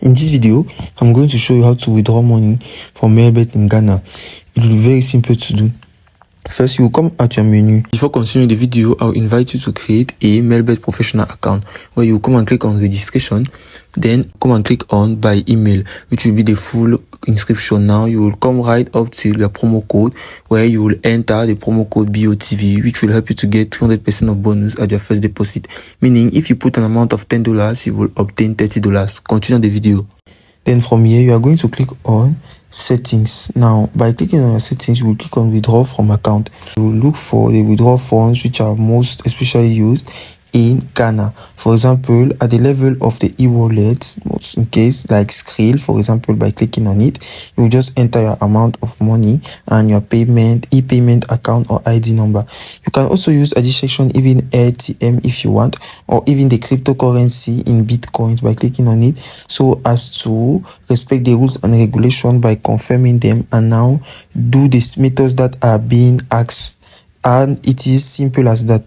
In this video, I'm going to show you how to withdraw money from Melbet in Ghana. It will be very simple to do. First, you will come at your menu. Before continuing the video, I'll invite you to create a Melbet professional account where you come and click on registration. Then come and click on by email, which will be the full inscription. Now you will come right up to your promo code where you will enter the promo code BOTV, which will help you to get 300% of bonus at your first deposit. Meaning, if you put an amount of $10, you will obtain $30. Continue the video. Then from here, you are going to click on settings. Now by clicking on your settings, you will click on withdraw from account. You will look for the withdraw funds which are most especially used in Ghana. For example, at the level of the e-wallet, in case like Skrill, for example, by clicking on it, you will just enter your amount of money and your payment, e-payment account or ID number. You can also use at this section even ATM if you want, or even the cryptocurrency in Bitcoins by clicking on it, so as to respect the rules and regulation by confirming them and now do these methods that are being asked. And it is simple as that.